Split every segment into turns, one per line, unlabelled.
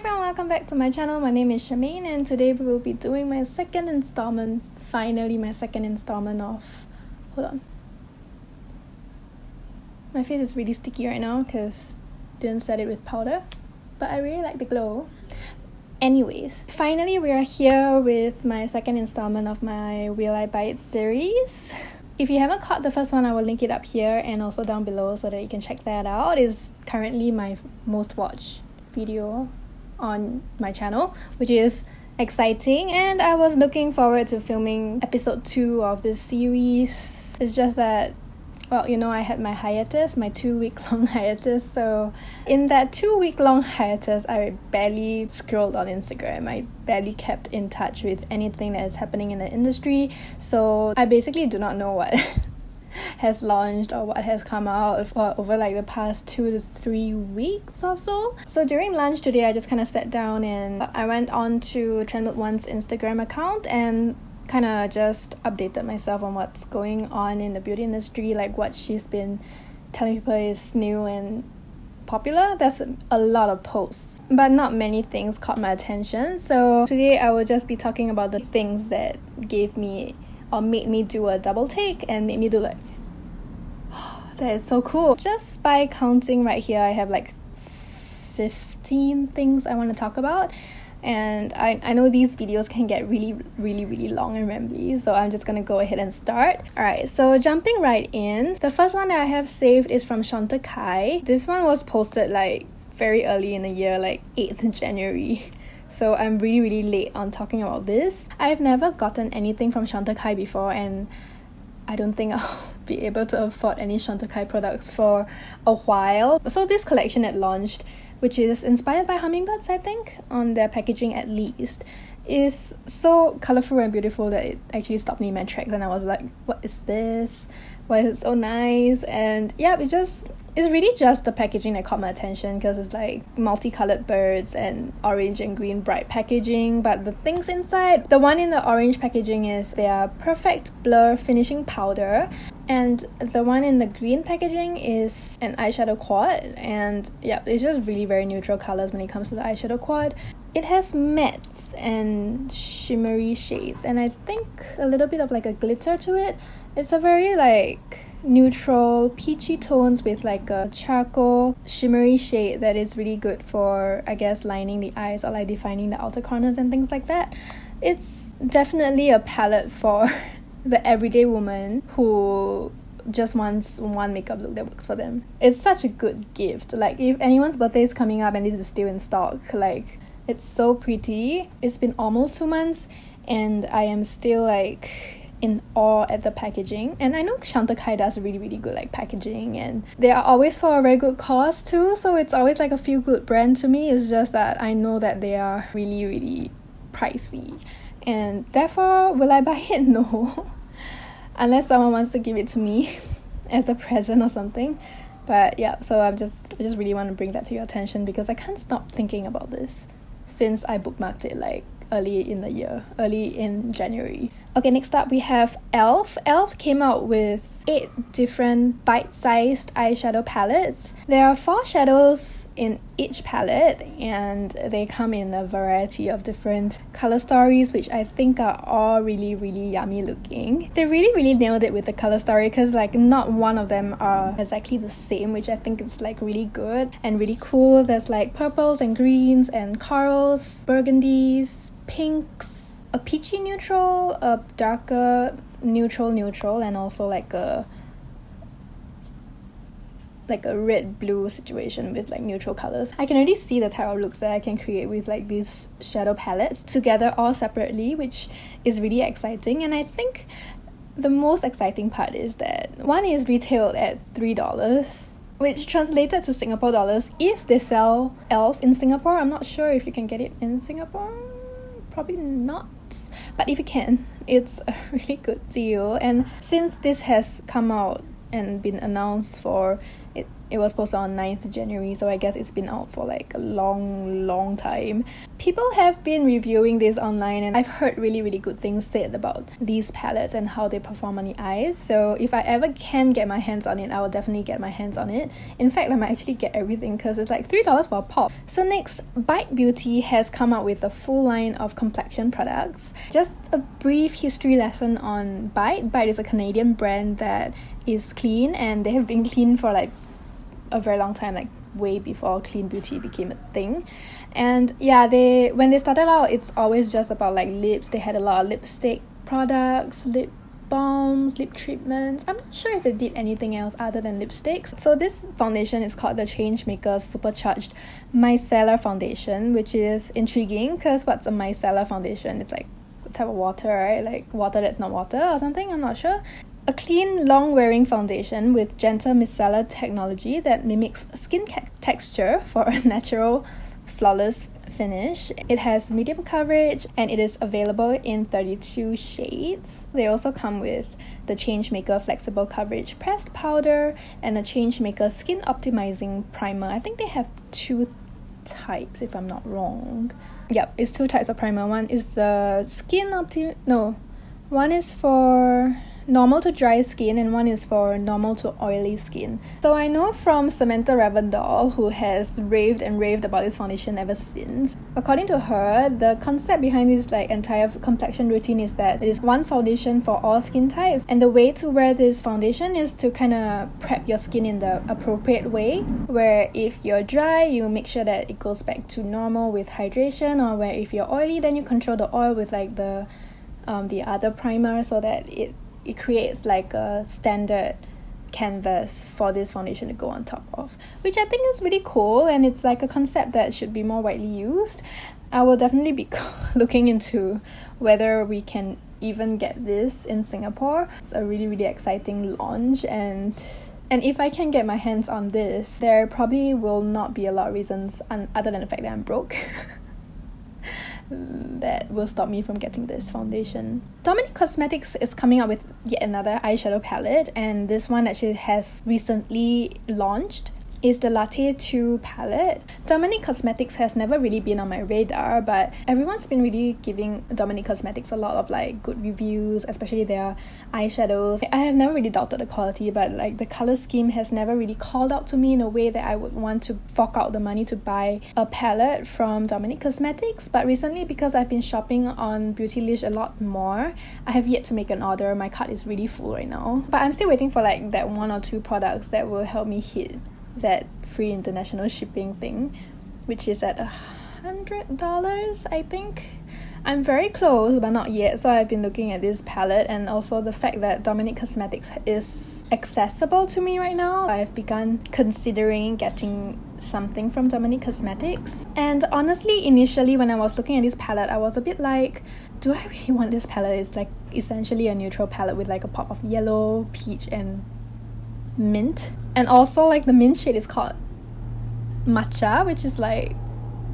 everyone, welcome back to my channel. My name is Charmaine and today we will be doing my second installment, finally my second installment of... Hold on. My face is really sticky right now because didn't set it with powder, but I really like the glow. Anyways, finally we are here with my second installment of my Will I Buy It series. If you haven't caught the first one, I will link it up here and also down below so that you can check that out. It's currently my most watched video on my channel, which is exciting, and I was looking forward to filming episode 2 of this series. It's just that, well, you know, I had my hiatus, my 2-week-long hiatus. So in that 2-week-long hiatus, I barely scrolled on Instagram. I barely kept in touch with anything that is happening in the industry. So I basically do not know what has launched or what has come out over like the past 2 to 3 weeks or so. So during lunch today, I just kind of sat down and I went on to Trendmood1's Instagram account and kind of just updated myself on what's going on in the beauty industry, like what she's been telling people is new and popular. There's a lot of posts, but not many things caught my attention. So today I will just be talking about the things that gave me or made me do a double take and made me do like, oh, that is so cool. Just by counting right here, I have like 15 things I want to talk about. And I know these videos can get really long and rambly, so I'm just gonna go ahead and start. Alright, so jumping right in, the first one that I have saved is from Chantecaille. This one was posted like very early in the year, like 8th January. So I'm really late on talking about this. I've never gotten anything from Chantecaille before, and I don't think I'll be able to afford any Chantecaille products for a while. So this collection had launched, which is inspired by hummingbirds, I think, on their packaging at least, is so colorful and beautiful that it actually stopped me in my tracks, and I was like, what is this? Why is it so nice? And yeah, it's really just the packaging that caught my attention, because it's like multicolored birds and orange and green bright packaging. But the things inside, the one in the orange packaging is their perfect blur finishing powder, and the one in the green packaging is an eyeshadow quad. And yeah, it's just really very neutral colors when it comes to the eyeshadow quad. It has mattes and shimmery shades, and I think a little bit of like a glitter to it. It's a very like neutral peachy tones with like a charcoal shimmery shade that is really good for, I guess, lining the eyes or like defining the outer corners and things like that. It's definitely a palette for the everyday woman who just wants one makeup look that works for them. It's such a good gift. Like, if anyone's birthday is coming up and this is still in stock, like, it's so pretty. It's been almost 2 months and I am still like in awe at the packaging. And I know Chantecaille does really good like packaging, and they are always for a very good cause too, so it's always like a feel good brand to me. It's just that I know that they are really pricey, and therefore will I buy it? No. Unless someone wants to give it to me as a present or something. But yeah, so I just really want to bring that to your attention because I can't stop thinking about this since I bookmarked it like early in January. Okay, next up we have e.l.f. e.l.f. came out with 8 different bite-sized eyeshadow palettes. There are 4 shadows in each palette, and they come in a variety of different color stories, which I think are all really yummy looking. They really nailed it with the color story, because like not one of them are exactly the same, which I think is like really good and really cool. There's like purples and greens and corals, burgundies, pinks, a peachy neutral, a darker neutral, and also like a red-blue situation with like neutral colors. I can already see the type of looks that I can create with like these shadow palettes together or separately, which is really exciting. And I think the most exciting part is that one is retailed at $3, which translated to Singapore dollars, if they sell e.l.f. in Singapore. I'm not sure if you can get it in Singapore. Probably not. But if you can, it's a really good deal. And since this has come out and been announced for, it It was posted on 9th January, so I guess it's been out for like a long time. People have been reviewing this online, and I've heard really good things said about these palettes and how they perform on the eyes. So if I ever can get my hands on it, I will definitely get my hands on it. In fact, I might actually get everything because it's like $3 for a pop. So next, Bite Beauty has come out with a full line of complexion products. Just a brief history lesson on Bite. Bite is a Canadian brand that is clean, and they have been clean for like a very long time, like way before clean beauty became a thing. And yeah, when they started out, it's always just about like lips. They had a lot of lipstick products, lip balms, lip treatments. I'm not sure if they did anything else other than lipsticks. So this foundation is called the Changemaker Supercharged Micellar Foundation, which is intriguing because what's a micellar foundation? It's like a type of water, right? Like water that's not water or something, I'm not sure. A clean, long-wearing foundation with gentle micellar technology that mimics skin texture for a natural, flawless finish. It has medium coverage and it is available in 32 shades. They also come with the Changemaker Flexible Coverage Pressed Powder and the Changemaker Skin Optimizing Primer. I think they have 2 types if I'm not wrong. Yep, it's 2 types of primer. One is the one is for normal to dry skin and one is for normal to oily skin. So I know from Samantha Ravendall, who has raved about this foundation ever since. According to her, the concept behind this like entire complexion routine is that it is one foundation for all skin types, and the way to wear this foundation is to kind of prep your skin in the appropriate way, where if you're dry, you make sure that it goes back to normal with hydration, or where if you're oily, then you control the oil with like the other primer, so that it creates like a standard canvas for this foundation to go on top of, which I think is really cool, and it's like a concept that should be more widely used. I will definitely be looking into whether we can even get this in Singapore. It's a really exciting launch, and if I can get my hands on this, there probably will not be a lot of reasons other than the fact that I'm broke that will stop me from getting this foundation. Dominique Cosmetics is coming out with yet another eyeshadow palette, and this one actually has recently launched is the Latte 2 palette. Dominique Cosmetics has never really been on my radar, but everyone's been really giving Dominique Cosmetics a lot of like good reviews, especially their eyeshadows. I have never really doubted the quality, but like the color scheme has never really called out to me in a way that I would want to fork out the money to buy a palette from Dominique Cosmetics. But recently, because I've been shopping on Beautylish a lot more, I have yet to make an order. My cart is really full right now, but I'm still waiting for like that 1 or 2 products that will help me hit that free international shipping thing, which is at $100, I think. I'm very close, but not yet. So I've been looking at this palette, and also the fact that Dominique Cosmetics is accessible to me right now. I've begun considering getting something from Dominique Cosmetics. And honestly, initially when I was looking at this palette, I was a bit like, do I really want this palette? It's like essentially a neutral palette with like a pop of yellow, peach, and mint. And also like the mint shade is called Matcha, which is like,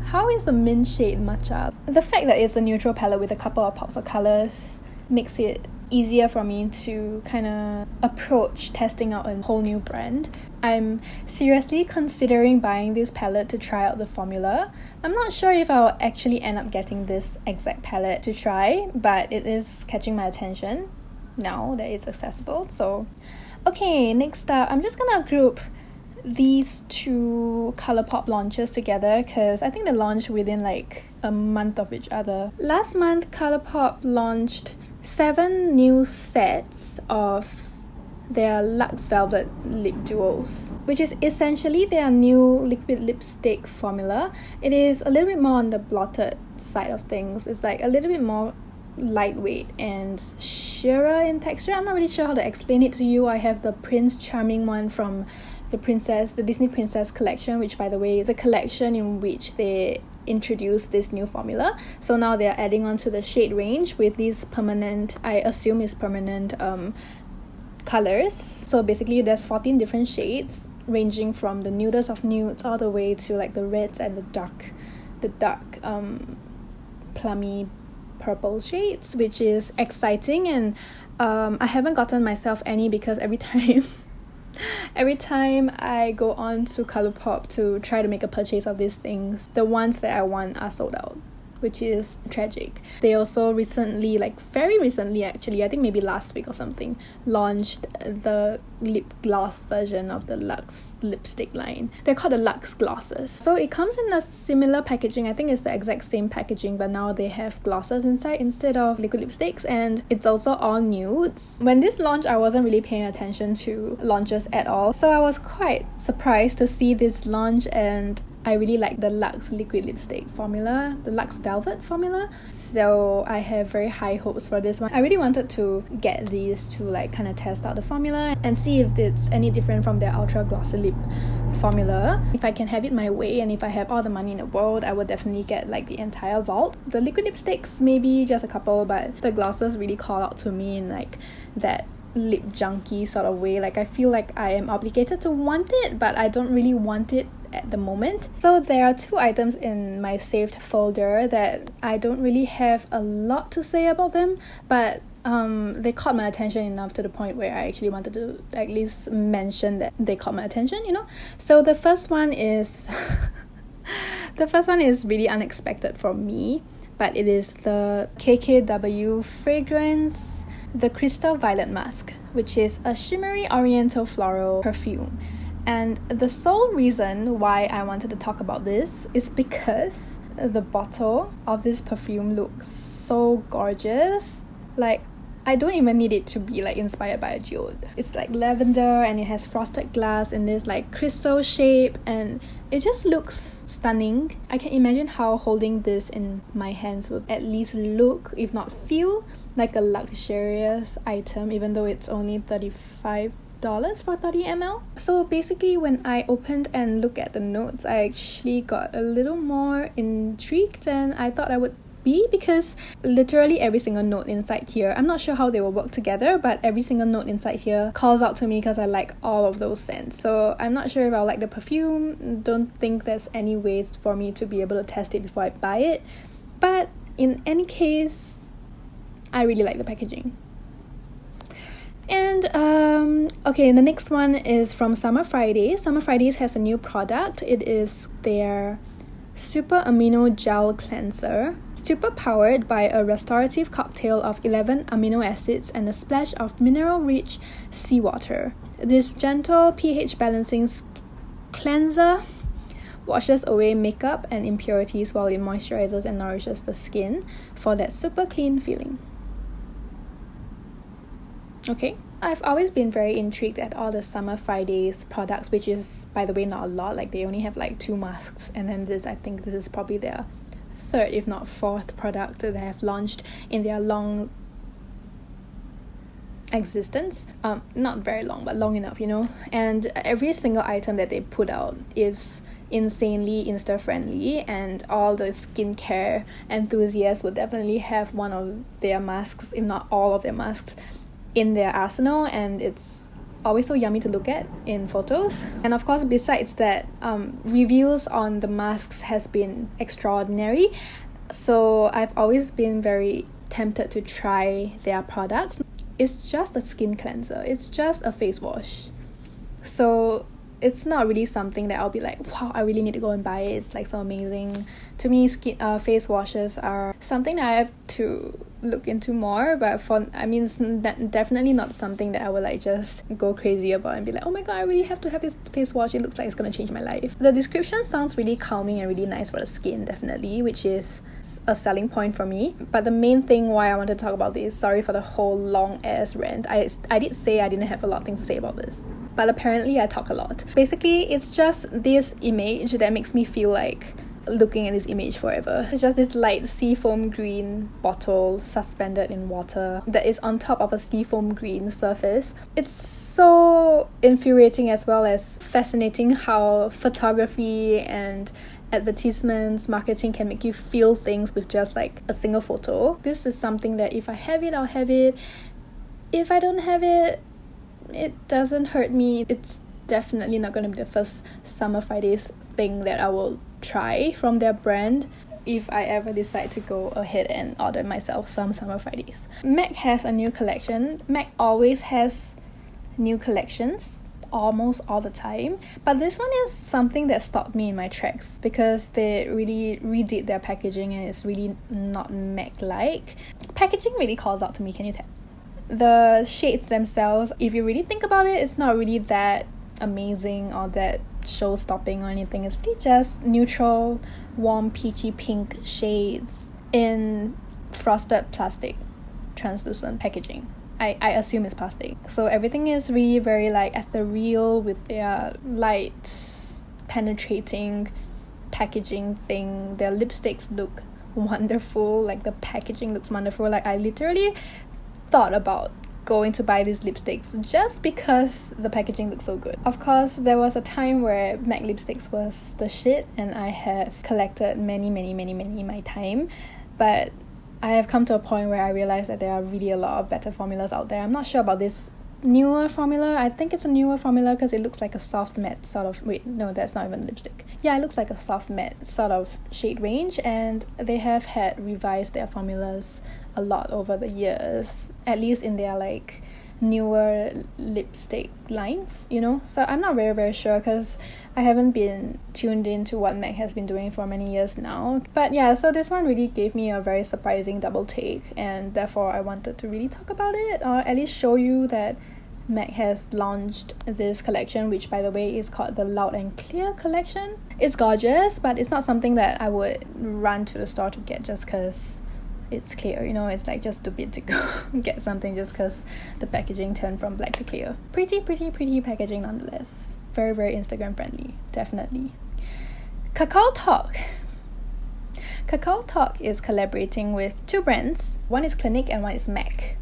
how is a mint shade matcha? The fact that it's a neutral palette with a couple of pops of colors makes it easier for me to kind of approach testing out a whole new brand. I'm seriously considering buying this palette to try out the formula. I'm not sure if I'll actually end up getting this exact palette to try, but it is catching my attention now that it's accessible. So okay, next up, I'm just gonna group these 2 Colourpop launches together because I think they launched within like a month of each other. Last month, Colourpop launched 7 new sets of their Luxe Velvet Lip Duos, which is essentially their new liquid lipstick formula. It is a little bit more on the blotted side of things. It's like a little bit more lightweight and sheerer in texture. I'm not really sure how to explain it to you. I have the Prince Charming one from the Disney Princess collection, which by the way is a collection in which they introduced this new formula. So now they're adding on to the shade range with these permanent, I assume is permanent colors. So basically there's 14 different shades ranging from the nudest of nudes all the way to like the reds and the dark plummy purple shades, which is exciting. And I haven't gotten myself any because every time Every time I go on to Colourpop to try to make a purchase of these things, the ones that I want are sold out, which is tragic. They also recently, like very recently actually, I think maybe last week or something, launched the lip gloss version of the Luxe lipstick line. They're called the Luxe Glosses. So it comes in a similar packaging. I think it's the exact same packaging, but now they have glosses inside instead of liquid lipsticks, and it's also all nudes. When this launched, I wasn't really paying attention to launches at all, so I was quite surprised to see this launch, and I really like the Luxe liquid lipstick formula, the Luxe Velvet formula. So I have very high hopes for this one. I really wanted to get these to like kind of test out the formula and see if it's any different from their Ultra Glossy Lip formula. If I can have it my way and if I have all the money in the world, I would definitely get like the entire vault. The liquid lipsticks, maybe just a couple, but the glosses really call out to me in like that lip junkie sort of way. Like I feel like I am obligated to want it, but I don't really want it at the moment. So there are two items in my saved folder that I don't really have a lot to say about them, but they caught my attention enough to the point where I actually wanted to at least mention that they caught my attention, you know? So the first one is the first one is really unexpected for me, but it is the KKW fragrance, the Crystal Violet Mask, which is a shimmery oriental floral perfume. And the sole reason why I wanted to talk about this is because the bottle of this perfume looks so gorgeous. Like, I don't even need it to be like inspired by a geode. It's like lavender and it has frosted glass in this like crystal shape, and it just looks stunning. I can imagine how holding this in my hands would at least look, if not feel, like a luxurious item, even though it's only $35 for 30 ml. So basically, when I opened and looked at the notes, I actually got a little more intrigued than I thought I would be, because literally every single note inside here, I'm not sure how they will work together, but every single note inside here calls out to me because I like all of those scents. So I'm not sure if I'll like the perfume. Don't think there's any ways for me to be able to test it before I buy it, but in any case, I really like the packaging. And okay, the next one is from Summer Fridays. Summer Fridays has a new product. It is their Super Amino Gel Cleanser, super powered by a restorative cocktail of 11 amino acids and a splash of mineral-rich seawater. This gentle pH balancing cleanser washes away makeup and impurities while it moisturizes and nourishes the skin for that super clean feeling. Okay, I've always been very intrigued at all the Summer Fridays products, which is, by the way, not a lot. Like, they only have like 2 masks, and then I think this is probably their 3rd, if not 4th product that they have launched in their long existence. Not very long, but long enough, you know. And every single item that they put out is insanely Insta-friendly, and all the skincare enthusiasts would definitely have one of their masks, if not all of their masks, in their arsenal, and it's always so yummy to look at in photos. And of course, besides that, reviews on the masks has been extraordinary, so I've always been very tempted to try their products. It's just a skin cleanser, it's just a face wash, so it's not really something that I'll be like, wow, I really need to go and buy it, it's like so amazing. To me, face washes are something that I have to look into more, but it's definitely not something that I would like just go crazy about and be like, oh my god, I really have to have this face wash, it looks like it's gonna change my life. The description sounds really calming and really nice for the skin, definitely, which is a selling point for me. But the main thing why I want to talk about this, sorry for the whole long ass rant, I did say I didn't have a lot of things to say about this, but apparently I talk a lot. Basically, it's just this image that makes me feel like looking at this image forever. It's just this light seafoam green bottle suspended in water that is on top of a seafoam green surface. It's so infuriating as well as fascinating how photography and advertisements, marketing can make you feel things with just like a single photo. This is something that if I have it, I'll have it. If I don't have it, it doesn't hurt me. It's definitely not going to be the first Summer Fridays thing that I will try from their brand if I ever decide to go ahead and order myself some Summer Fridays. MAC has a new collection. MAC always has new collections, almost all the time. But this one is something that stopped me in my tracks because they really redid their packaging and it's really not MAC-like. Packaging really calls out to me, can you tell? The shades themselves, if you really think about it, it's not really that amazing or that show-stopping or anything. It's really just neutral, warm, peachy pink shades in frosted plastic translucent packaging. I assume it's plastic. So everything is really very like ethereal with their light penetrating packaging thing. Their lipsticks look wonderful. Like the packaging looks wonderful. Like I literally thought about going to buy these lipsticks just because the packaging looks so good. Of course, there was a time where MAC lipsticks was the shit and I have collected many in my time. But I have come to a point where I realized that there are really a lot of better formulas out there. I'm not sure about this newer formula. I think it's a newer formula because it looks like a soft matte sort of... Wait, no, that's not even lipstick. Yeah, it looks like a soft matte sort of shade range, and they have had revised their formulas a lot over the years, at least in their like newer lipstick lines, you know. So I'm not very sure because I haven't been tuned into what MAC has been doing for many years now. But yeah, so this one really gave me a very surprising double take, and therefore I wanted to really talk about it, or at least show you that MAC has launched this collection, which by the way is called the Loud and Clear collection. It's gorgeous, but it's not something that I would run to the store to get just because it's clear, you know. It's like just stupid to go get something just because the packaging turned from black to clear. Pretty packaging nonetheless. Very Instagram friendly, definitely. KAKAOTalk is collaborating with two brands. One is Clinique and one is MAC.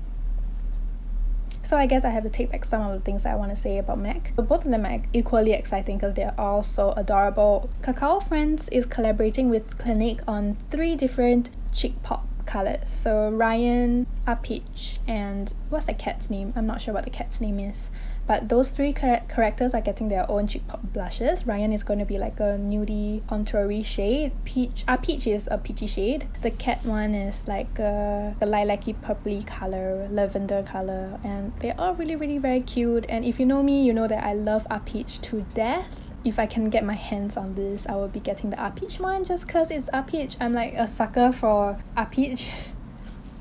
So I guess I have to take back some of the things that I want to say about MAC. But both of them are equally exciting because they're all so adorable. KAKAOFRIENDS is collaborating with Clinique on 3 different cheek pop colors. So Ryan, Peach, and what's the cat's name? I'm not sure what the cat's name is. But those 3 characters are getting their own cheek pop blushes. Ryan is going to be like a nudie contoury shade. Peach is a peachy shade. The cat one is like a lilac-y purpley color, lavender color, and they're all really very cute. And if you know me, you know that I love Peach to death. If I can get my hands on this, I will be getting the Peach one just because it's Peach. I'm like a sucker for Peach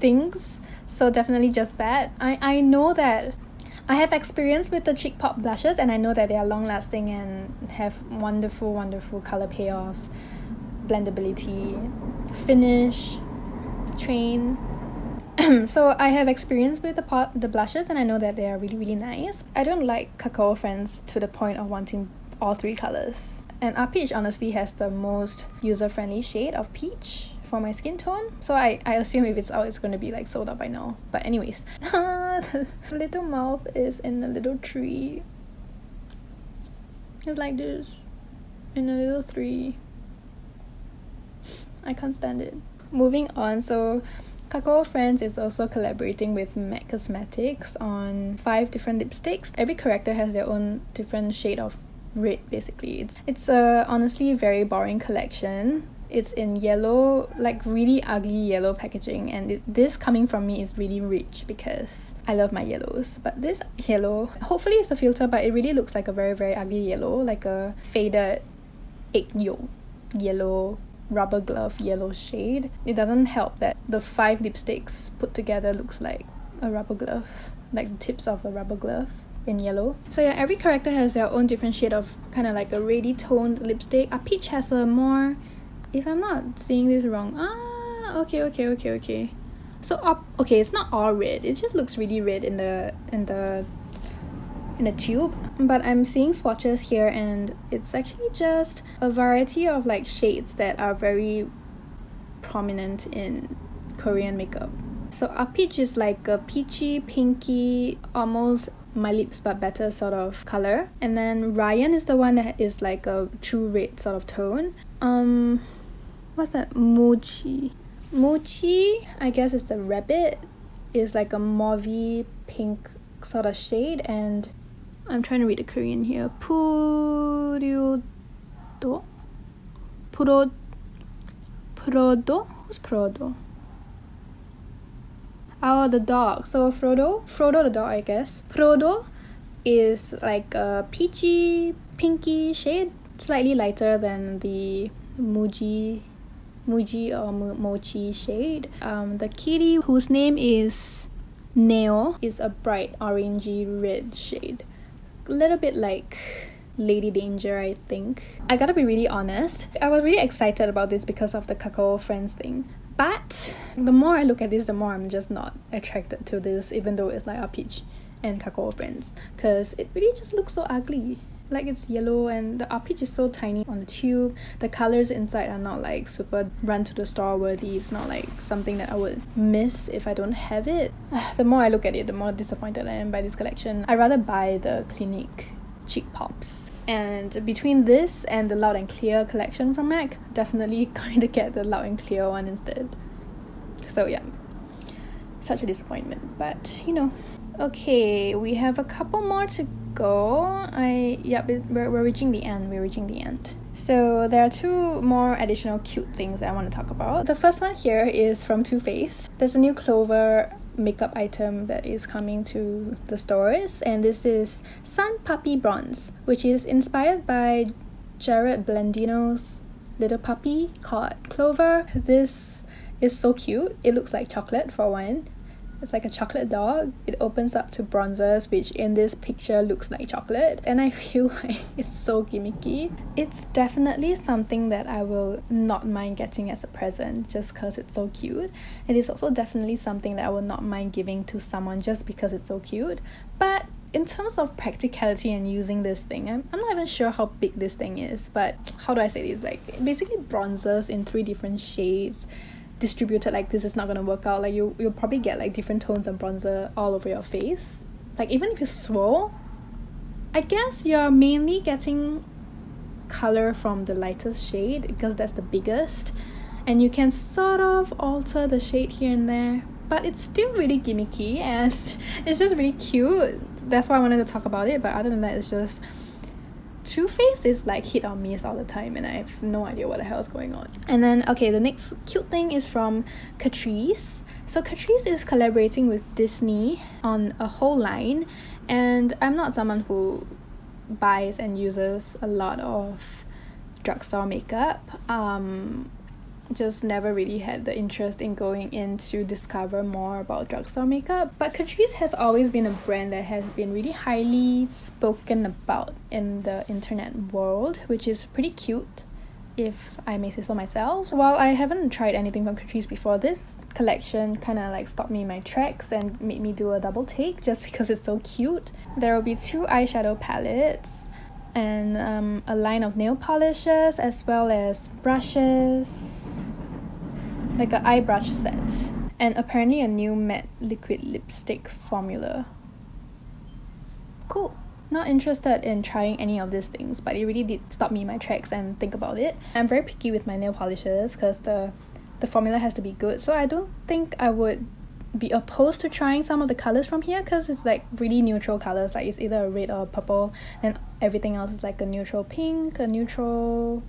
things. So definitely just that. I know that I have experience with the cheek pop blushes and I know that they are long lasting and have wonderful color payoff, blendability, finish, train. So I have experience with the blushes and I know that they are really nice. I don't like KAKAOFRIENDS to the point of wanting all 3 colors. And Peach honestly has the most user-friendly shade of peach for my skin tone. So I assume if it's out, it's going to be like sold out by now. But anyways, the little mouth is in a little tree. It's like this, in a little tree. I can't stand it. Moving on, so KAKAOFRIENDS is also collaborating with MAC Cosmetics on 5 different lipsticks. Every character has their own different shade of red, basically. It's a honestly very boring collection. It's in yellow, like really ugly yellow packaging, and this coming from me is really rich because I love my yellows. But this yellow, hopefully it's a filter, but it really looks like a very ugly yellow, like a faded egg yolk yellow, rubber glove yellow shade. It doesn't help that the 5 lipsticks put together looks like a rubber glove, like the tips of a rubber glove in yellow. So yeah, every character has their own different shade of kind of like a reddy toned lipstick. Peach has a more, if I'm not seeing this wrong, okay. So okay, it's not all red. It just looks really red in the tube. But I'm seeing swatches here, and it's actually just a variety of like shades that are very prominent in Korean makeup. So Peach is like a peachy, pinky, almost my lips but better sort of color. And then Ryan is the one that is like a true red sort of tone. What's that? Mochi, I guess is the rabbit, is like a mauvey pink sort of shade. And I'm trying to read the Korean here. Purodo? Who's Purodo? Oh, the dog. So Frodo the dog, I guess. Purodo is like a peachy, pinky shade, slightly lighter than the Muji or Mochi shade. The kitty, whose name is Neo, is a bright orangey red shade. A little bit like Lady Danger, I think. I gotta be really honest, I was really excited about this because of the KAKAOFRIENDS thing. But the more I look at this, the more I'm just not attracted to this, even though it's like a peach and KAKAOFRIENDS, because it really just looks so ugly. Like, it's yellow and the arpeach is so tiny on the tube. The colors inside are not like super run to the store worthy. It's not like something that I would miss if I don't have it. The more I look at it, the more disappointed I am by this collection. I'd rather buy the Clinique Cheek Pops. And between this and the Loud and Clear collection from MAC, definitely going to get the Loud and Clear one instead. So yeah, such a disappointment, but you know. Okay, we have a couple more to go. We're reaching the end. So there are two more additional cute things that I want to talk about. The first one here is from Too Faced. There's a new Clover makeup item that is coming to the stores, and this is Sun Puppy Bronze, which is inspired by Jared Blandino's little puppy called Clover. This is so cute. It looks like chocolate for one. It's like a chocolate dog. It opens up to bronzers, which in this picture looks like chocolate, and I feel like it's so gimmicky. It's definitely something that I will not mind getting as a present just because it's so cute. It is also definitely something that I will not mind giving to someone just because it's so cute. But in terms of practicality and using this thing, I'm not even sure how big this thing is, but how do I say this? Like, basically bronzers in 3 different shades distributed like this is not gonna work out. Like, you'll probably get like different tones of bronzer all over your face. Like, even if you swirl, I guess you're mainly getting color from the lightest shade because that's the biggest, and you can sort of alter the shade here and there, but it's still really gimmicky and it's just really cute. That's why I wanted to talk about it. But other than that, it's just Too Faced is like hit or miss all the time, and I have no idea what the hell is going on. And then, okay, the next cute thing is from Catrice. So Catrice is collaborating with Disney on a whole line, and I'm not someone who buys and uses a lot of drugstore makeup. Just never really had the interest in going in to discover more about drugstore makeup. But Catrice has always been a brand that has been really highly spoken about in the internet world, which is pretty cute, if I may say so myself. While I haven't tried anything from Catrice before, this collection kind of like stopped me in my tracks and made me do a double take just because it's so cute. There will be 2 eyeshadow palettes and a line of nail polishes, as well as brushes, like an eye brush set, and apparently a new matte liquid lipstick formula. Cool. Not interested in trying any of these things, but it really did stop me in my tracks and think about it. I'm very picky with my nail polishes because the formula has to be good, so I don't think I would be opposed to trying some of the colors from here because it's like really neutral colors. Like, it's either a red or a purple, then everything else is like a neutral pink, a neutral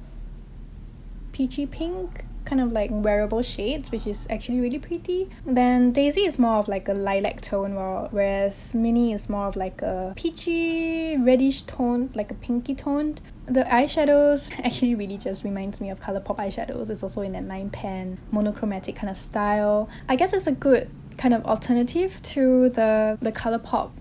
peachy pink, kind of like wearable shades, which is actually really pretty. Then Daisy is more of like a lilac tone, whereas Minnie is more of like a peachy reddish tone, like a pinky tone. The eyeshadows actually really just reminds me of Colourpop eyeshadows. It's also in that 9-pan monochromatic kind of style. I guess it's a good kind of alternative to the Colourpop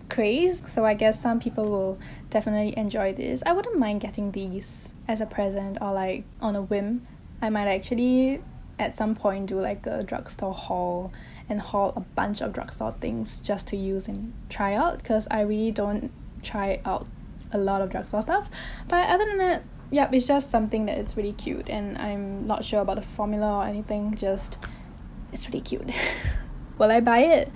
craze, so I guess some people will definitely enjoy this. I wouldn't mind getting these as a present or like on a whim. I might actually at some point do like a drugstore haul and haul a bunch of drugstore things just to use and try out, because I really don't try out a lot of drugstore stuff. But other than that, yep, it's just something that is really cute, and I'm not sure about the formula or anything, just it's really cute. Will I buy it?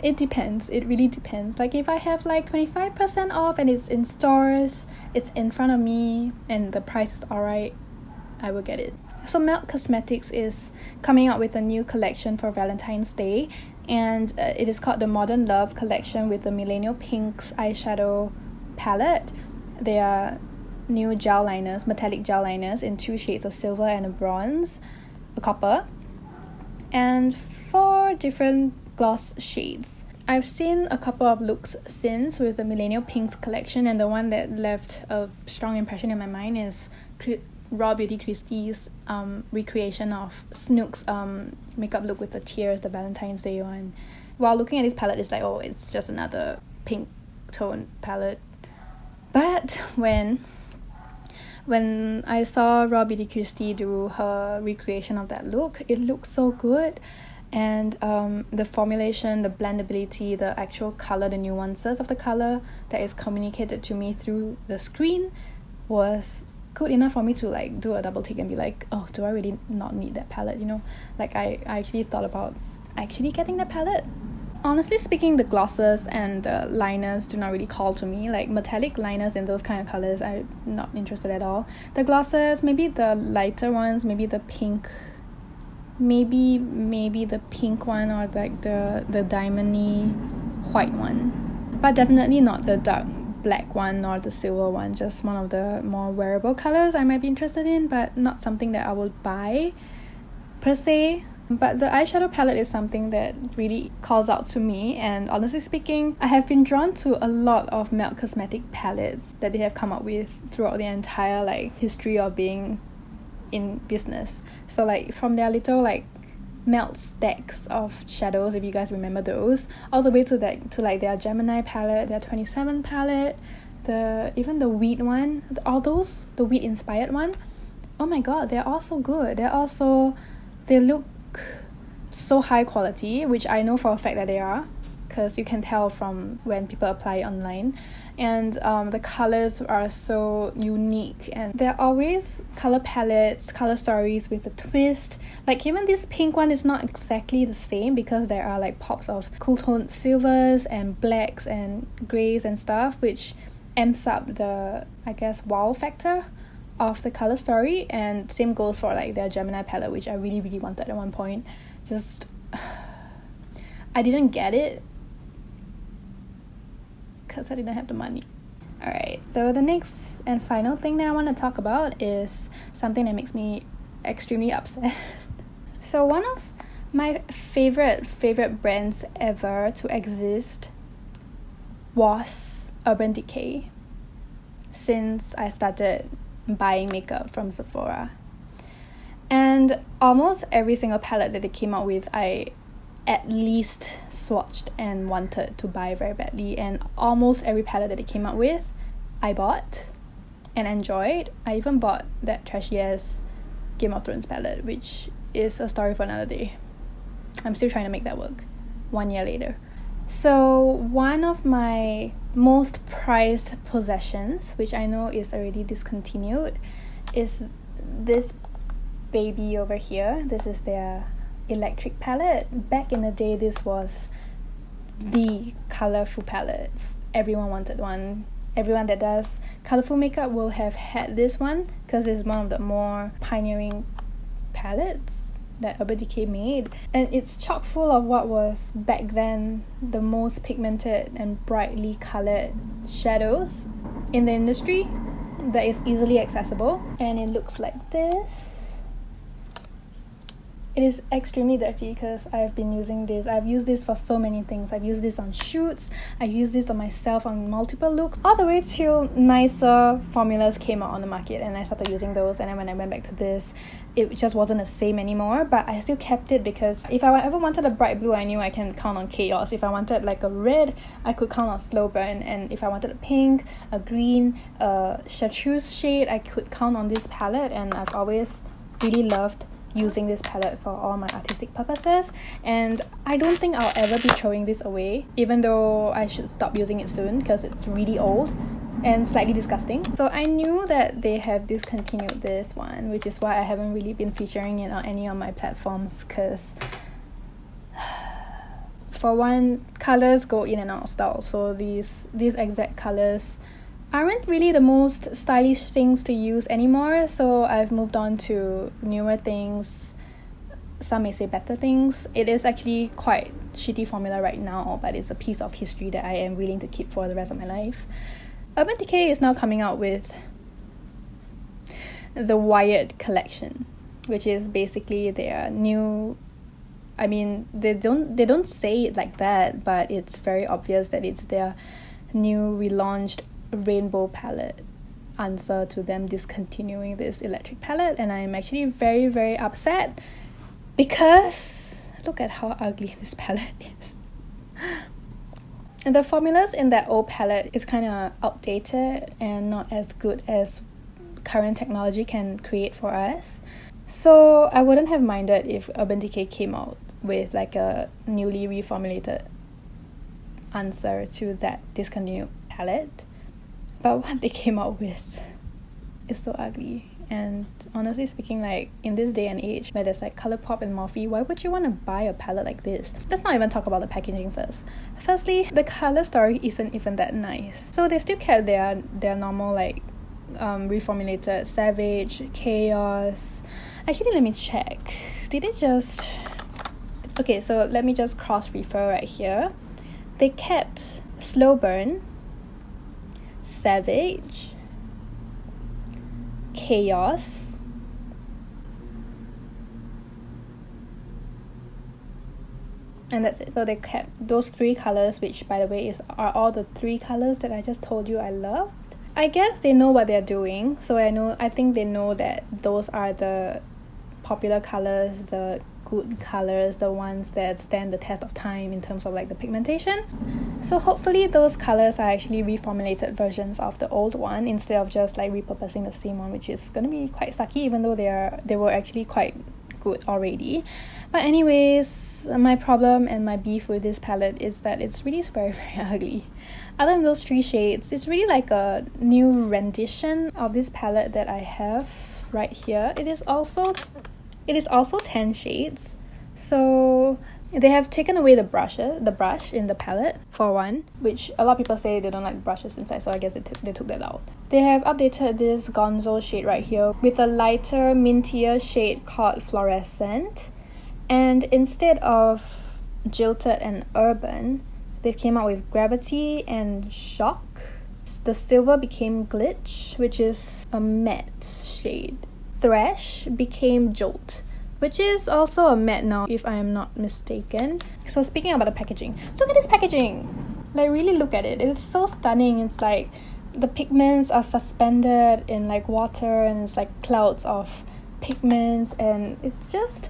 It depends. It really depends. Like, if I have like 25% off and it's in stores, it's in front of me, and the price is alright, I will get it. So Melt Cosmetics is coming out with a new collection for Valentine's Day, and it is called the Modern Love collection with the Millennial Pinks eyeshadow palette. They are new gel liners, metallic gel liners in 2 shades of silver and a bronze, a copper, and 4 different gloss shades. I've seen a couple of looks since with the Millennial Pinks collection, and the one that left a strong impression in my mind is Raw Beauty Christie's recreation of Snook's makeup look with the tears, the Valentine's Day one. While looking at this palette, it's like, oh, it's just another pink tone palette. But when I saw Raw Beauty Christie do her recreation of that look, it looked so good. And the formulation, the blendability, the actual color, the nuances of the color that is communicated to me through the screen was good enough for me to like do a double take and be like, oh, do I really not need that palette, you know? Like I actually thought about actually getting that palette. Honestly speaking, the glosses and the liners do not really call to me. Like metallic liners in those kind of colors, I'm not interested at all. The glosses, maybe the lighter ones, maybe the pink, maybe the pink one, or like the diamond-y white one, but definitely not the dark black one or the silver one. Just one of the more wearable colors I might be interested in, but not something that I would buy per se. But the eyeshadow palette is something that really calls out to me, and honestly speaking, I have been drawn to a lot of Melt Cosmetic palettes that they have come up with throughout the entire like history of being in business. So like from their little like melt stacks of shadows, if you guys remember those, all the way to like their Gemini palette, their 27 palette, even the wheat one, the wheat inspired one. Oh my god, they're all so good. They look so high quality, which I know for a fact that they are, because you can tell from when people apply it online. And the colors are so unique, and there are always color palettes, color stories with a twist. Like even this pink one is not exactly the same, because there are like pops of cool toned silvers and blacks and grays and stuff, which amps up the, I guess, wow factor of the color story. And same goes for like their Gemini palette, which I really really wanted at one point. Just I didn't get it because I didn't have the money. Alright, so the next and final thing that I want to talk about is something that makes me extremely upset. So one of my favorite brands ever to exist was Urban Decay, since I started buying makeup from Sephora. And almost every single palette that they came out with, I at least swatched and wanted to buy very badly. And almost every palette that they came out with, I bought and enjoyed. I even bought that trashy ass Game of Thrones palette, which is a story for another day. I'm still trying to make that work 1 year later. So one of my most prized possessions, which I know is already discontinued, is this baby over here. This is their electric palette. Back in the day, this was the colorful palette. Everyone wanted one. Everyone that does colorful makeup will have had this one, because it's one of the more pioneering palettes that Urban Decay made. And it's chock full of what was back then the most pigmented and brightly colored shadows in the industry that is easily accessible. And it looks like this. It is extremely dirty because I've been using this. I've used this for so many things. I've used this on shoots. I've used this on myself on multiple looks, all the way till nicer formulas came out on the market and I started using those. And then when I went back to this, it just wasn't the same anymore, but I still kept it because if I ever wanted a bright blue, I knew I can count on Chaos. If I wanted like a red, I could count on Slow Burn. And if I wanted a pink, a green, a chartreuse shade, I could count on this palette. And I've always really loved using this palette for all my artistic purposes, and I don't think I'll ever be throwing this away, even though I should stop using it soon because it's really old and slightly disgusting. So I knew that they have discontinued this one, which is why I haven't really been featuring it on any of my platforms, because for one, colors go in and out of style. So these exact colors aren't really the most stylish things to use anymore, so I've moved on to newer things. Some may say better things. It is actually quite shitty formula right now, but it's a piece of history that I am willing to keep for the rest of my life. Urban Decay is now coming out with the Wired collection, which is basically their new I mean, they don't say it like that, but it's very obvious that it's their new relaunched rainbow palette answer to them discontinuing this electric palette. And I'm actually very, very upset because look at how ugly this palette is. And the formulas in that old palette is kind of outdated and not as good as current technology can create for us. So I wouldn't have minded if Urban Decay came out with like a newly reformulated answer to that discontinued palette. But what they came out with is so ugly. And honestly speaking, like in this day and age where there's like Colourpop and Morphe, why would you want to buy a palette like this? Let's not even talk about the packaging first. Firstly, the color story isn't even that nice. So they still kept their normal like reformulated Savage, Chaos. Actually, let me check. Did it just... Okay, so let me just cross-refer right here. They kept Slow Burn, Savage, Chaos, and that's it. So they kept those 3 colors, which by the way are all the 3 colors that I just told you I loved. I guess they know what they're doing, so I think they know that those are the popular colors, the good colors, the ones that stand the test of time in terms of like the pigmentation. So hopefully those colors are actually reformulated versions of the old one instead of just like repurposing the same one, which is gonna be quite sucky, even though they were actually quite good already. But anyways, my problem and my beef with this palette is that it's really very, very ugly. Other than those 3 shades, it's really like a new rendition of this palette that I have right here. It is also 10 shades. So they have taken away the brush in the palette for one, which a lot of people say they don't like the brushes inside, so I guess they took that out. They have updated this Gonzo shade right here with a lighter, mintier shade called Fluorescent. And instead of Jilted and Urban, they came out with Gravity and Shock. The silver became Glitch, which is a matte shade. Thresh became Jolt, which is also a matte now if I am not mistaken. So speaking about the packaging, look at this packaging! Like really look at it. It's so stunning. It's like the pigments are suspended in like water and it's like clouds of pigments, and it's just...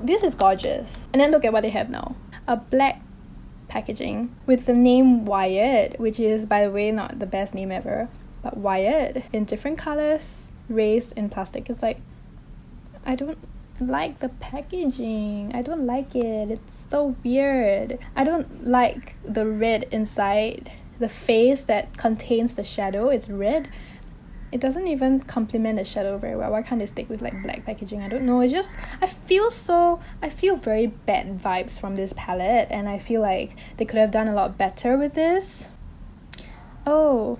This is gorgeous. And then look at what they have now. A black packaging with the name Wired, which is by the way not the best name ever, but Wired in different colors, raised in plastic. It's like, I don't like the packaging. I don't like it. It's so weird. I don't like the red inside. The face that contains the shadow is red. It doesn't even complement the shadow very well. Why can't they stick with like black packaging? I don't know. It's just, I feel very bad vibes from this palette, and I feel like they could have done a lot better with this. Oh,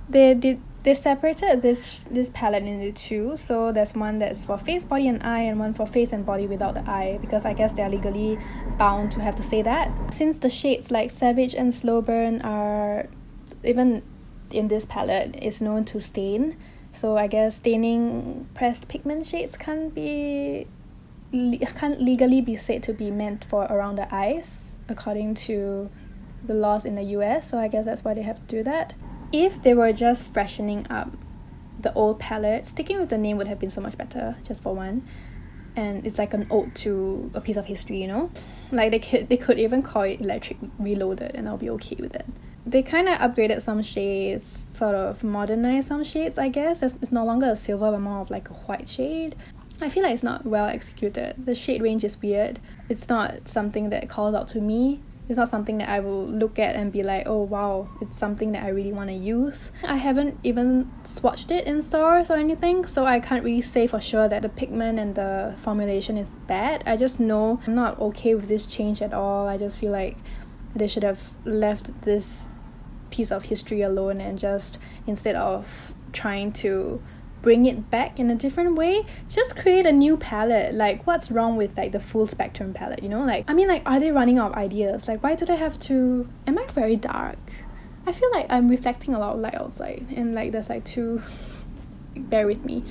they separated this palette into 2. So there's one that's for face, body and eye, and one for face and body without the eye, because I guess they're legally bound to have to say that. Since the shades like Savage and Slow Burn are, even in this palette, is known to stain, so I guess staining pressed pigment shades can't legally be said to be meant for around the eyes according to the laws in the US, so I guess that's why they have to do that. If they were just freshening up the old palette, sticking with the name would have been so much better, just for one. And it's like an ode to a piece of history, you know? Like they could even call it Electric Reloaded and I'll be okay with it. They kind of upgraded some shades, sort of modernized some shades, I guess. It's no longer a silver but more of like a white shade. I feel like it's not well executed. The shade range is weird. It's not something that calls out to me. It's not something that I will look at and be like, oh wow, it's something that I really want to use. I haven't even swatched it in stores or anything, so I can't really say for sure that the pigment and the formulation is bad. I just know I'm not okay with this change at all. I just feel like they should have left this piece of history alone and just, instead of trying to bring it back in a different way, just create a new palette. Like, what's wrong with like the full spectrum palette, you know? Like, I mean, like, are they running out of ideas? Like, why do they have to... Am I very dark? I feel like I'm reflecting a lot of light outside and like there's like 2... Bear with me.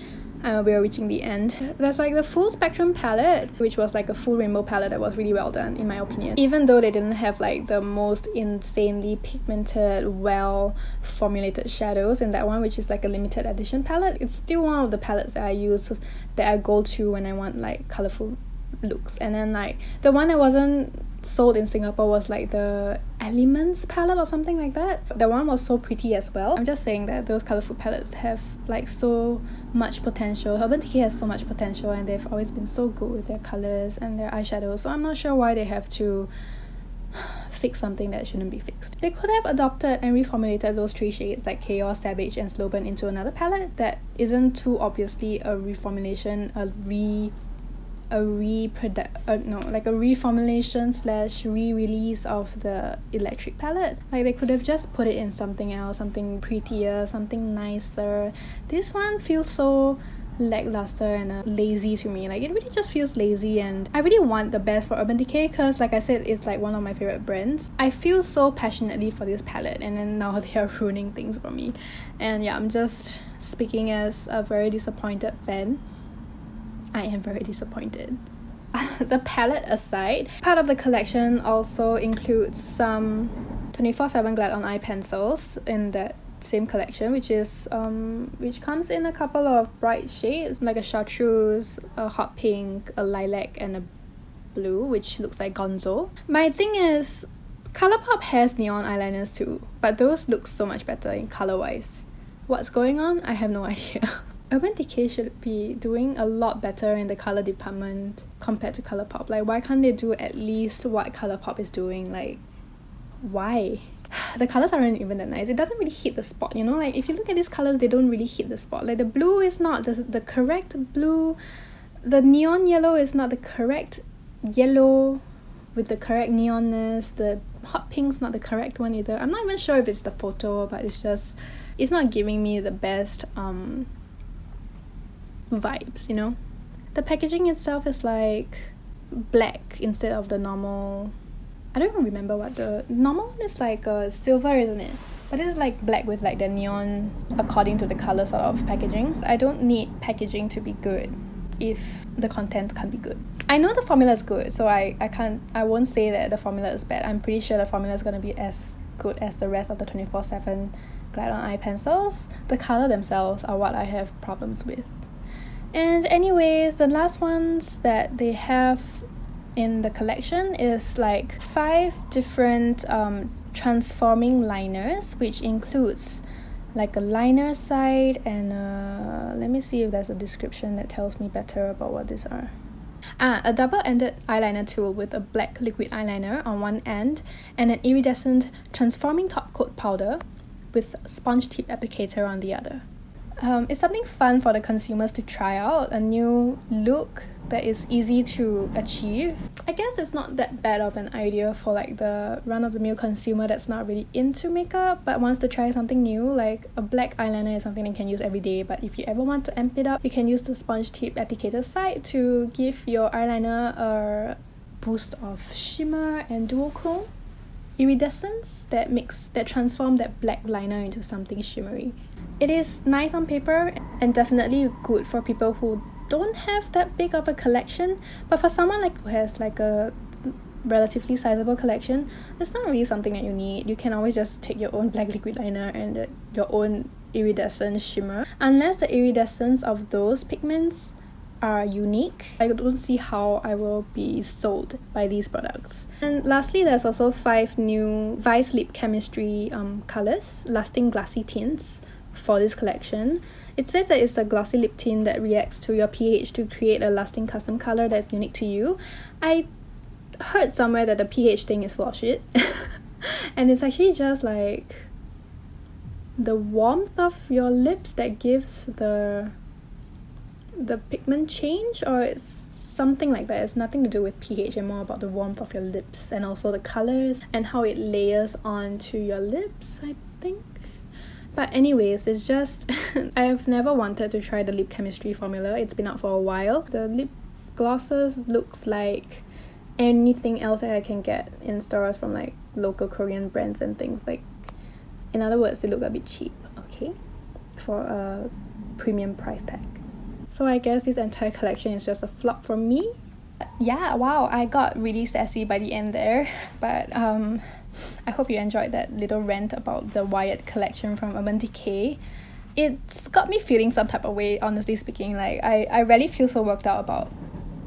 we are reaching the end. There's like the full spectrum palette, which was like a full rainbow palette that was really well done in my opinion. Even though they didn't have like the most insanely pigmented, well formulated shadows in that one, which is like a limited edition palette, it's still one of the palettes that I use, that I go to when I want like colorful looks. And then like the one that wasn't sold in Singapore was like the Elements palette or something like that. The one was so pretty as well. I'm just saying that those colorful palettes have like so much potential. Urban Decay has so much potential, and they've always been so good with their colors and their eyeshadows, so I'm not sure why they have to fix something that shouldn't be fixed. They could have adopted and reformulated those 3 shades like Chaos, Savage and Slow Burn into another palette that isn't too obviously a reformulation, like a reformulation slash re-release of the Electric palette. Like they could have just put it in something else, something prettier, something nicer. This one feels so lackluster and lazy to me. Like it really just feels lazy, and I really want the best for Urban Decay because like I said, it's like one of my favorite brands. I feel so passionately for this palette, and then now they are ruining things for me. And yeah, I'm just speaking as a very disappointed fan. I am very disappointed. The palette aside, part of the collection also includes some 24/7 glide-on eye pencils in that same collection, which comes in a couple of bright shades like a chartreuse, a hot pink, a lilac and a blue, which looks like Gonzo. My thing is, Colourpop has neon eyeliners too, but those look so much better in color wise. What's going on? I have no idea. Urban Decay should be doing a lot better in the color department compared to Colourpop. Like, why can't they do at least what Colourpop is doing? Like, why? The colors aren't even that nice. It doesn't really hit the spot, you know? Like, if you look at these colors, they don't really hit the spot. Like, the blue is not the correct blue. The neon yellow is not the correct yellow with the correct neonness. The hot pink's not the correct one either. I'm not even sure if it's the photo, but it's not giving me the best vibes, you know? The packaging itself is like black instead of the normal. I don't even remember what the normal one is, like silver, isn't it? But this is like black with like the neon according to the color sort of packaging. I don't need packaging to be good if the content can't be good. I know the formula is good, so I won't say that the formula is bad. I'm pretty sure the formula is going to be as good as the rest of the 24/7 glide-on eye pencils. The color themselves are what I have problems with. And anyways, the last ones that they have in the collection is like 5 different transforming liners, which includes like a liner side and let me see if there's a description that tells me better about what these are. A double-ended eyeliner tool with a black liquid eyeliner on one end and an iridescent transforming top coat powder with sponge tip applicator on the other. It's something fun for the consumers to try out, a new look that is easy to achieve. I guess it's not that bad of an idea for like the run-of-the-mill consumer that's not really into makeup but wants to try something new. Like a black eyeliner is something you can use every day, but if you ever want to amp it up, you can use the sponge tip applicator side to give your eyeliner a boost of shimmer and duochrome iridescence that transform that black liner into something shimmery. It is nice on paper and definitely good for people who don't have that big of a collection, but for someone like who has like a relatively sizable collection, it's not really something that you need. You can always just take your own black liquid liner and your own iridescent shimmer. Unless the iridescence of those pigments are unique, I don't see how I will be sold by these products. And lastly, there's also 5 new Vice Lip Chemistry colors, lasting glassy tints for this collection. It says that it's a glossy lip tint that reacts to your pH to create a lasting custom color that's unique to you. I heard somewhere that the pH thing is full of shit. And it's actually just like the warmth of your lips that gives the pigment change, or it's something like that. It's nothing to do with pH and more about the warmth of your lips and also the colors and how it layers onto your lips, I think. But anyways, it's just I've never wanted to try the lip chemistry formula. It's been out for a while. The lip glosses looks like anything else that I can get in stores from like local Korean brands and things. Like, in other words, they look a bit cheap, okay, for a premium price tag. So I guess this entire collection is just a flop for me. Yeah, wow, I got really sassy by the end there. But I hope you enjoyed that little rant about the Wired collection from Urban Decay. It's got me feeling some type of way, honestly speaking. Like, I rarely feel so worked out about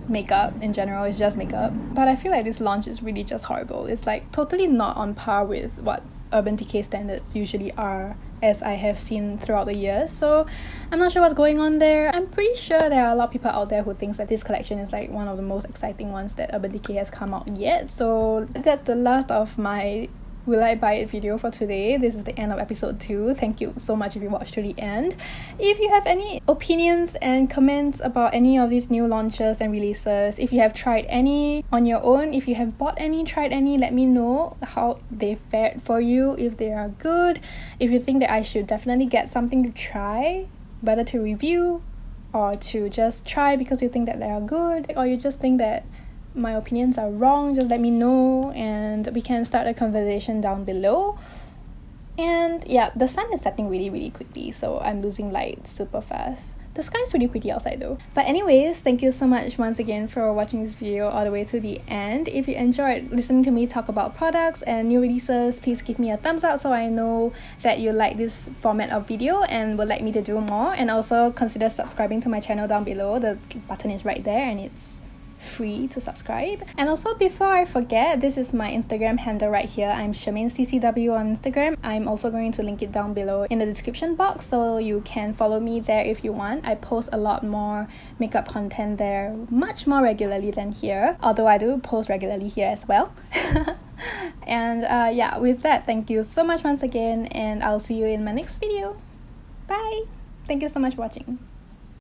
makeup in general. It's just makeup. But I feel like this launch is really just horrible. It's like totally not on par with what Urban Decay standards usually are, as I have seen throughout the years. So I'm not sure what's going on there. I'm pretty sure there are a lot of people out there who thinks that this collection is like one of the most exciting ones that Urban Decay has come out yet. So that's the last of my Will I Buy It video for today. This is the end of episode 2. Thank you so much if you watched to the end. If you have any opinions and comments about any of these new launches and releases, if you have tried any on your own, if you have bought any, tried any, let me know how they fared for you, if they are good, if you think that I should definitely get something to try, whether to review or to just try because you think that they are good, or you just think that my opinions are wrong. Just let me know and we can start a conversation down below. And yeah, the sun is setting really quickly, so I'm losing light super fast. The sky's really pretty outside though. But anyways, thank you so much once again for watching this video all the way to the end. If you enjoyed listening to me talk about products and new releases, please give me a thumbs up so I know that you like this format of video and would like me to do more. And also consider subscribing to my channel down below. The button is right there and it's free to subscribe. And also, before I forget, this is my Instagram handle right here. I'm CCW on Instagram. I'm also going to link it down below in the description box, so you can follow me there if you want. I post a lot more makeup content there, much more regularly than here, although I do post regularly here as well. And yeah, with that, thank you so much once again, and I'll see you in my next video. Bye! Thank you so much for watching.